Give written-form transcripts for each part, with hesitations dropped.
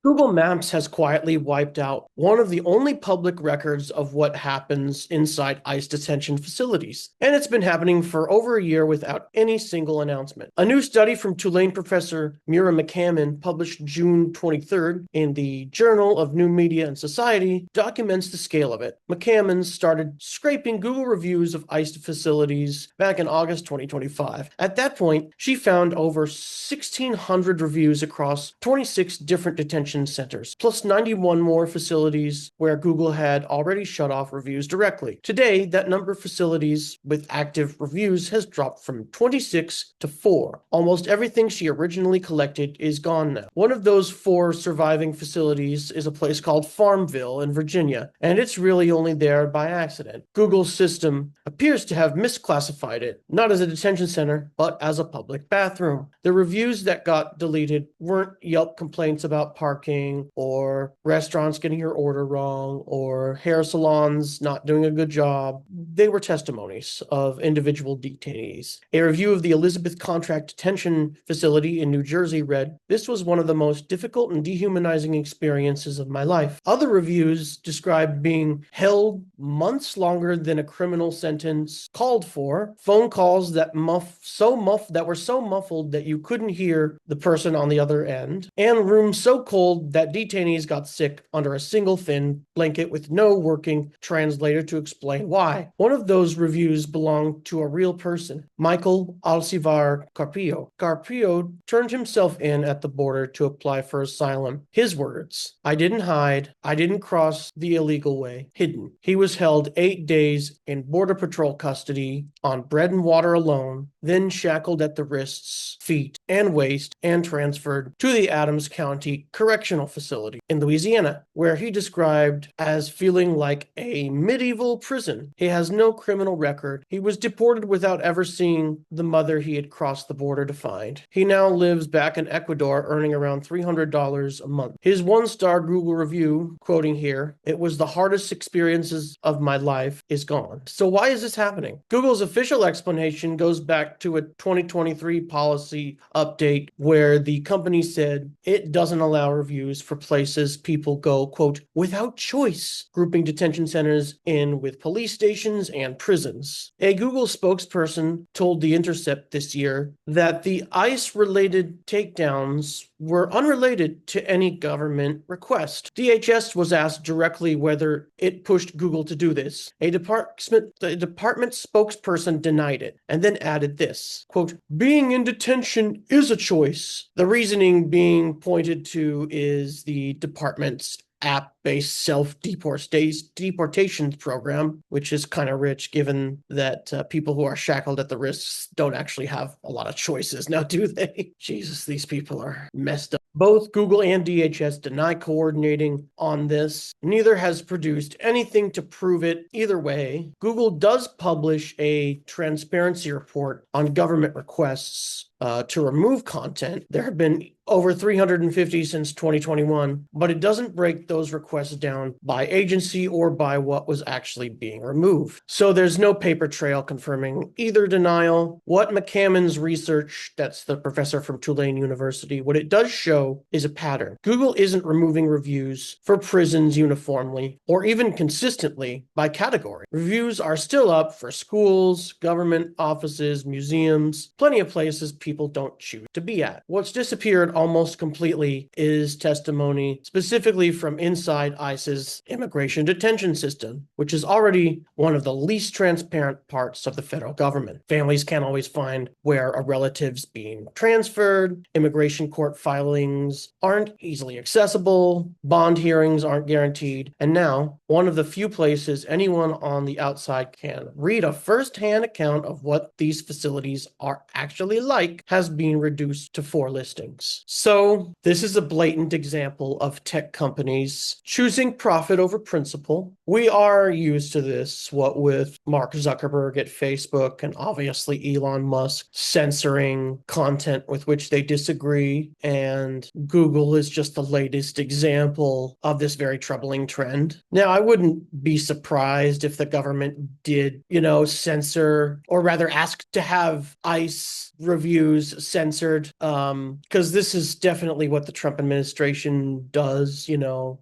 Google Maps has quietly wiped out one of the only public records of what happens inside ICE detention facilities. And it's been happening for over a year without any single announcement. A new study from Tulane professor Mira McCammon, published June 23rd in the Journal of New Media and Society, documents the scale of it. McCammon started scraping Google reviews of ICE facilities back in August 2025. At that point, she found over 1,600 reviews across 26 different detention centers, plus 91 more facilities where Google had already shut off reviews directly. Today, that number of facilities with active reviews has dropped from 26 to 4. Almost everything she originally collected is gone now. One of those 4 surviving facilities is a place called Farmville in Virginia, and it's really only there by accident. Google's system appears to have misclassified it, not as a detention center, but as a public bathroom. The reviews that got deleted weren't Yelp complaints about parking or restaurants getting your order wrong or hair salons not doing a good job. They were testimonies of individual detainees. A review of the Elizabeth Contract Detention Facility in New Jersey read, "This was one of the most difficult and dehumanizing experiences of my life." Other reviews described being held months longer than a criminal sentence called for, phone calls that were so muffled that you couldn't hear the person on the other end, and rooms so cold that detainees got sick under a single thin blanket with no working translator to explain why. One of those reviews belonged to a real person, Michael Alcivar Carpio. Carpio turned himself in at the border to apply for asylum. His words, "I didn't hide. I didn't cross the illegal way. Hidden." He was held 8 days in Border Patrol custody on bread and water alone, then shackled at the wrists, feet, and waist, and transferred to the Adams County Correctional Facility in Louisiana, where he described as feeling like a medieval prison. He has no criminal record. He was deported without ever seeing the mother he had crossed the border to find. He now lives back in Ecuador, earning around $300 a month. His one-star Google review, quoting here, "It was the hardest experiences of my life," is gone. So why is this happening? Google's official explanation goes back to a 2023 policy update where the company said it doesn't allow reviews for places people go, quote, "without choice," grouping detention centers in with police stations and prisons. A Google spokesperson told The Intercept this year that the ICE-related takedowns were unrelated to any government request. DHS was asked directly whether it pushed Google to do this. The department spokesperson denied it and then added this, quote, "Being in detention is a choice." The reasoning being pointed to is the department's app-based self-deportation program, which is kind of rich given that people who are shackled at the wrists don't actually have a lot of choices now, do they? Jesus, these people are messed up. Both Google and DHS deny coordinating on this. Neither has produced anything to prove it either way. Google does publish a transparency report on government requests to remove content. There have been over 350 since 2021, but it doesn't break those requests down by agency or by what was actually being removed. So there's no paper trail confirming either denial. What McCammon's research, that's the professor from Tulane University, what it does show is a pattern. Google isn't removing reviews for prisons uniformly or even consistently by category. Reviews are still up for schools, government offices, museums, plenty of places people don't choose to be at. What's disappeared almost completely is testimony specifically from inside ICE's immigration detention system, which is already one of the least transparent parts of the federal government. Families can't always find where a relative's being transferred, immigration court filings aren't easily accessible, bond hearings aren't guaranteed, and now one of the few places anyone on the outside can read a first-hand account of what these facilities are actually like has been reduced to 4 listings. So this is a blatant example of tech companies choosing profit over principle. We are used to this, what with Mark Zuckerberg at Facebook and obviously Elon Musk censoring content with which they disagree. And Google is just the latest example of this very troubling trend. Now, I wouldn't be surprised if the government did, censor or rather ask to have ICE review reviews censored, because this is definitely what the Trump administration does.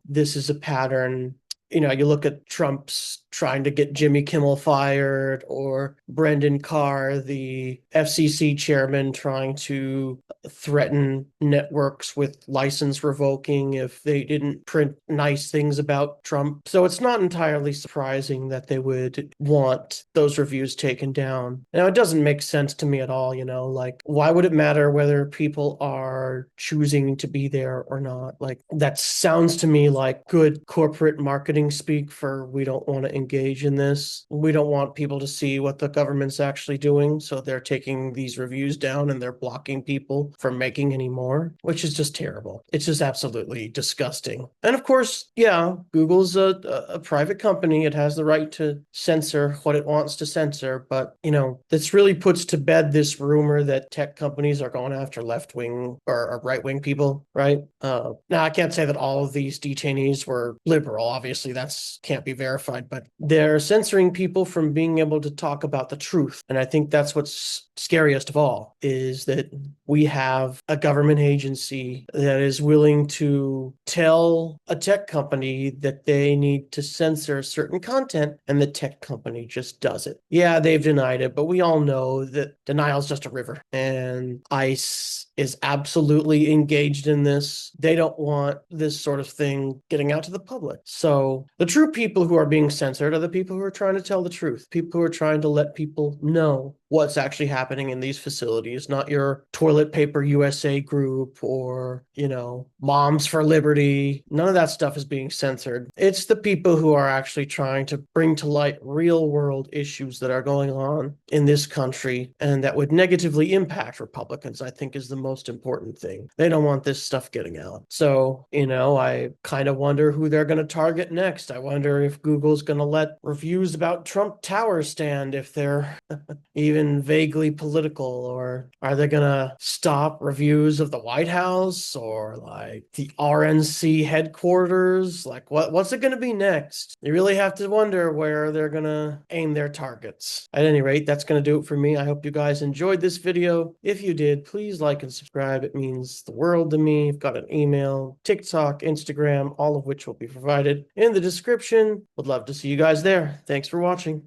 This is a pattern. You look at Trump's trying to get Jimmy Kimmel fired, or Brendan Carr, the FCC chairman, trying to threaten networks with license revoking if they didn't print nice things about Trump. So it's not entirely surprising that they would want those reviews taken down. Now, it doesn't make sense to me at all, like, why would it matter whether people are choosing to be there or not? Like, that sounds to me like good corporate marketing speak for, we don't want to engage in this. We don't want people to see what the government's actually doing, so they're taking these reviews down and they're blocking people from making any more, which is just terrible. It's just absolutely disgusting. And of course, yeah, Google's a private company. It has the right to censor what it wants to censor, but this really puts to bed this rumor that tech companies are going after left-wing or right-wing people, right? Now, I can't say that all of these detainees were liberal. Obviously, that's can't be verified, but they're censoring people from being able to talk about the truth. And I think that's what's scariest of all, is that we have a government agency that is willing to tell a tech company that they need to censor certain content, and the tech company just does it. Yeah, they've denied it, but we all know that denial is just a river, and ICE is absolutely engaged in this. They don't want this sort of thing getting out to the public. So the true people who are being censored are the people who are trying to tell the truth, people who are trying to let people know what's actually happening in these facilities, not your Toilet Paper USA group or, Moms for Liberty. None of that stuff is being censored. It's the people who are actually trying to bring to light real world issues that are going on in this country and that would negatively impact Republicans, I think, is the most important thing. They don't want this stuff getting out. So, I kind of wonder who they're going to target next. I wonder if Google's going to let reviews about Trump Towers stand if they're even vaguely political, or are they going to stop reviews of the White House or like the RNC headquarters? Like, what's it going to be next? You really have to wonder where they're going to aim their targets. At any rate, that's going to do it for me. I hope you guys enjoyed this video. If you did, please like and subscribe. It means the world to me. I've got an email, TikTok, Instagram, all of which will be provided in the description. Would love to see you guys there. Thanks for watching.